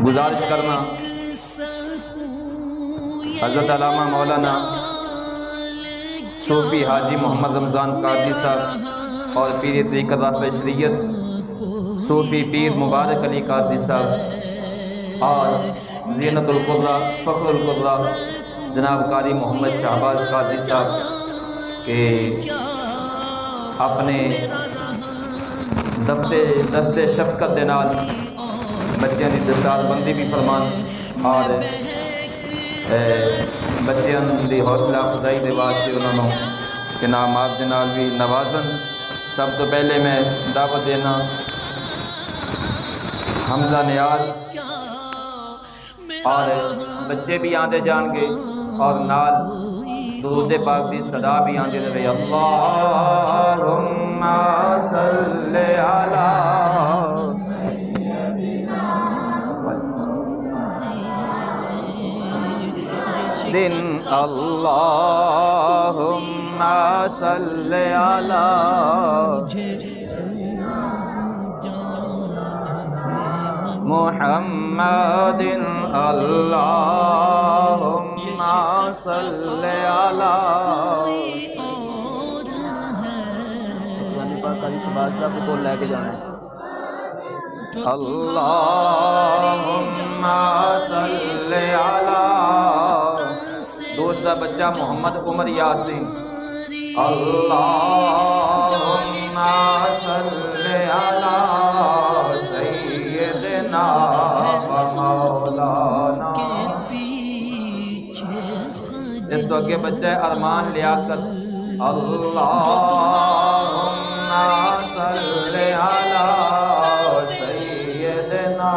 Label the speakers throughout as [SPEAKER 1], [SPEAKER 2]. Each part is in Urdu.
[SPEAKER 1] گزارش کرنا حضرت علامہ مولانا صوفی حاجی محمد رمضان قادری صاحب اور پیر طریقت رافع شریعت صوفی پیر مبارک علی قادری صاحب اور زینت القرہ فخر القرہ جناب قاری محمد شہباز قادری صاحب کے اپنے دست شفقت دے نال بچیاں دی دستار بندی بھی فرمان اور بچیاں دی حوصلہ افزائی دے واسطے انہوں نے انعامات دے نال بھی نوازن۔ سب تو پہلے میں دعوت دینا حمزہ نیاز اور بچے بھی آندے جان گے اور نال درود پاک دی صدا بھی آندے رہے۔ اللہم صلی علی دن اللہم صلی علی محمد اللہم صلی علی کو لے کے جانا اللہم صلی علی دوسرا بچہ محمد عمر یاسین اللہم صلی علی سیدنا و مولانا۔ اس تو اگے بچہ ہے ارمان لیاقت اللہم صلی علی سیدنا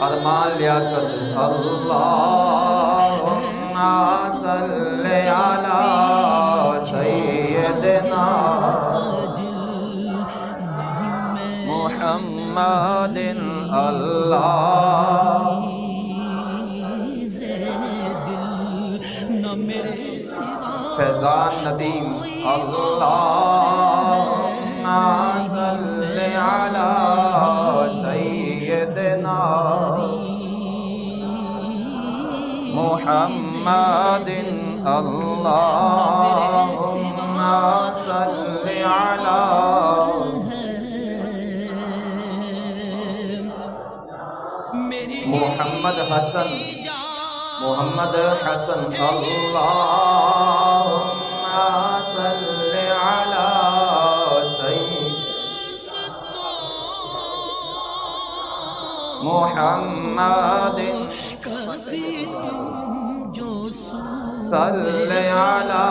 [SPEAKER 1] ارمان لیاقت اللہم صلی علی سیدنا محمد اللہ فیضان ندیم اللہم صلی علی سیدنا محمد اللہم صلی علی محمد حسن اللہم صلی علی سیدنا محمد صلی علی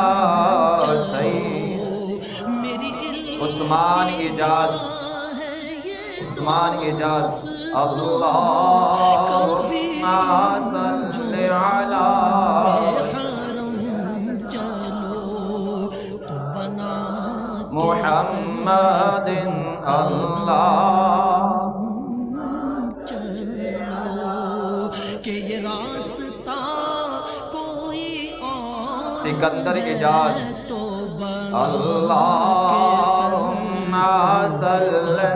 [SPEAKER 1] سیدنا عثمان اجاز اللہم صلی علی محمد اللہ سکندر اجاز اللہم صلی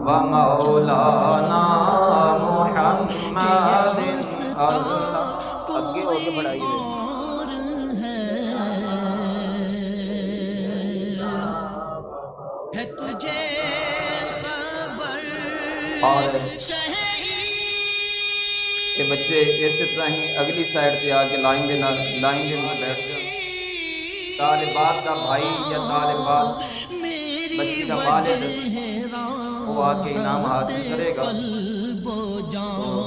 [SPEAKER 1] و مولانا محمد اللہ اگے ہو کے بڑھائیے ہے تجھے خبر اور یہ بچے اس طرح ہی اگلی سائڈ پہ آ کے لائن دے میں بیٹھ جائیں۔ طالبات کا بھائی یا طالبات بچی کا والد وہ آ کے انعام حاصل کرے گا تو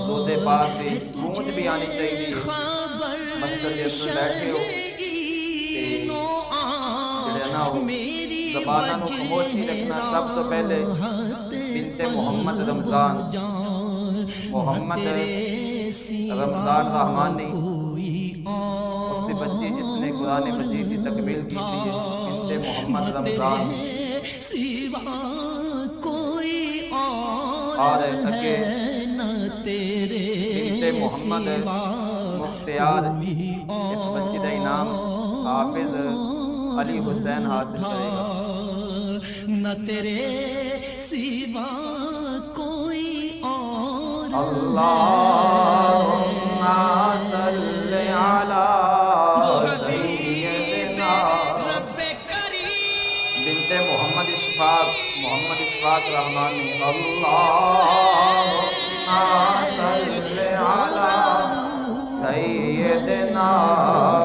[SPEAKER 1] درود پاک سے گونج بھی آنی چاہیے۔ مسجد کے اندر بیٹھے ہو جڑے نہ ہو زبانہ کو خاموش نہیں رکھنا۔ سب تو پہلے بنت محمد رمضان رحمانی اس کی بچی جس نے قرآن مجید کی تکمیل کی تھی بنت محمد رمضان اور اگے بنت محمد مختیار اس بچی کا انعام حافظ علی حسین حاصل کرے گا۔
[SPEAKER 2] نہ تیرے سوا کوئی اور
[SPEAKER 1] اللہم صلی علی سیدنا بنت محمد اشفاق رحمانی اللہم صلی علی سیدنا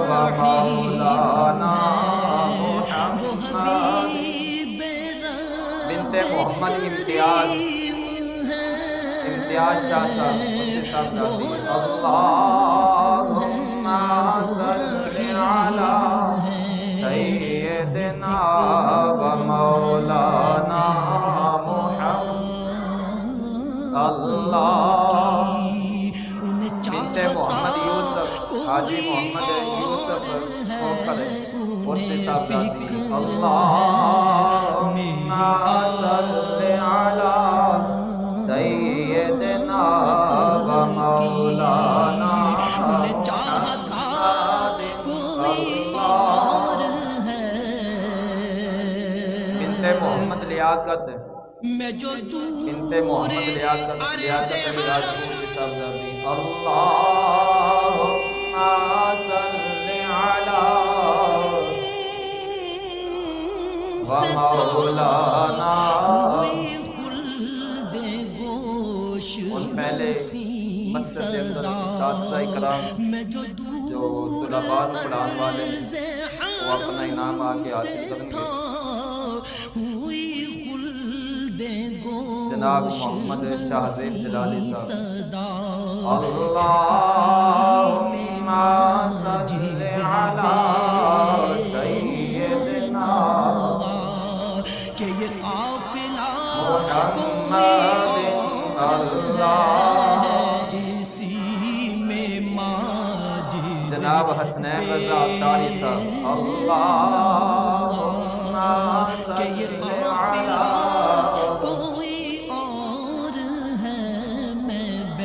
[SPEAKER 1] و مولانا محمد بنت محمد امتیاز شاہ صاحب اللہم صلی علی سیدنا و مولانا محمد اللہ بنت محمد یوسف حاجی محمد یوسف کھوکھر مرشد صاحبزادی اللہم صلی علی سیدنا و مولانا محمد بنت محمد لیاقت بنت محمد لیاقت علی راجپوت صاحبزادی اللہم صلی علی و مولانا پہلے مسجد کے اندر اساتذہ کرام جو طلباء پڑھانے والے ہیں وہ اپنا انعام آگے حاصل کریں گے۔ جناب محمد شاہ زیب جلالی صاحب اللہم صلی علی سیدنا محمد اللہ جناب حسنین رضا عطاری صاحب اللہم صلی علی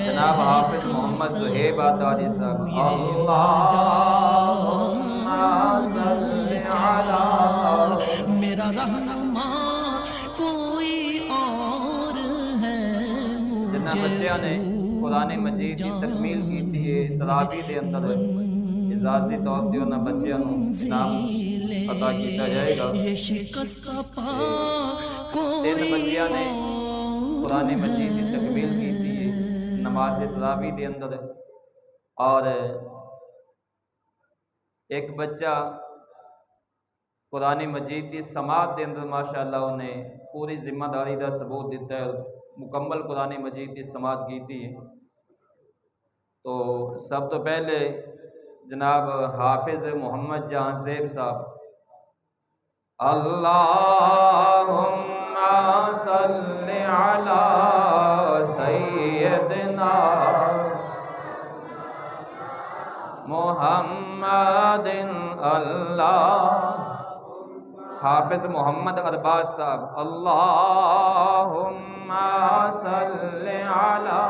[SPEAKER 1] جناب حافظ محمد زہیب عطاری صاحب اللہم صلی علی
[SPEAKER 2] میرا رہنما کوئی اور ہے
[SPEAKER 1] جنہاں بچیاں نے قرآن مجید کی تکمیل کی تھی تراویح دے اندر اعزازی طور تے انہاں بچیاں نوں انعام عطا کیتا جائے گا۔ تین بچیاں نے قرآن مجید کی تکمیل کی تھی نماز تراویح دے اندر، اور ایک بچہ قرآن مجید کی سماعت دے اندر ماشاءاللہ انہیں پوری ذمہ داری دا ثبوت دیتا ہے، مکمل قرآن مجید کی سماعت کی تھی۔ تو سب تو پہلے جناب حافظ محمد جہاں زیب صاحب اللہم صلی علی سیدنا محمد اللہ حافظ محمد ارباز صاحب اللہم صلی علی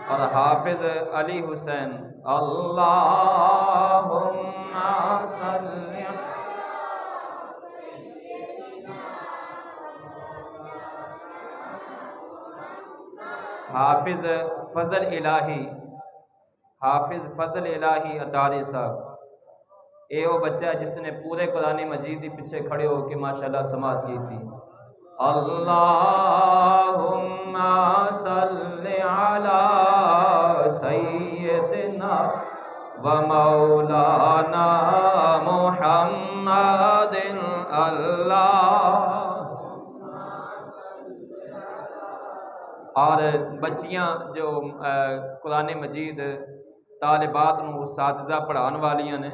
[SPEAKER 1] اور حافظ علی حسین اللہم صلی حافظ فضل الہی عطاری صاحب، اے وہ بچہ جس نے پورے قرآن مجید کے پیچھے کھڑے ہو کے ماشاءاللہ سماعت کی تھی۔ اللہم صلی علی سیدنا و مولانا محمد اللہ۔ اور بچیاں جو قرآن مجید طالبات نو اساتذہ پڑھان والیاں نے،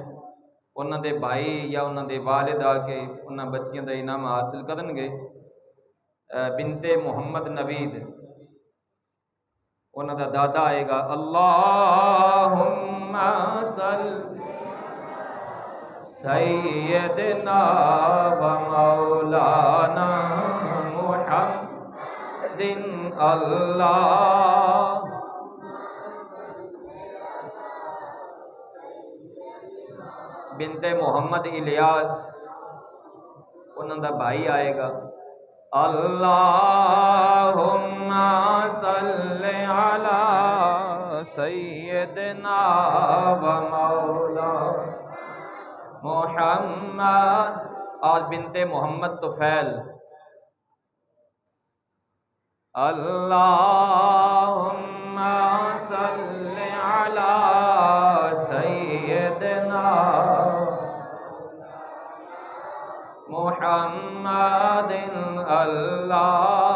[SPEAKER 1] انہاں دے بھائی یا انہاں دے والد آ کے انہاں بچیاں دا انعام حاصل کرن گے۔ بنت محمد نوید انہاں دا دادا آئے گا اللہم صلی سیدنا و مولانا محمد اللہ بنت محمد الیاس انہاں دا بھائی آئے گا. اللہم صلی علی سیدنا و مولا محمد. آج بنت محمد طفیل. اللہم صلی علی سیدنا محمد. اللہ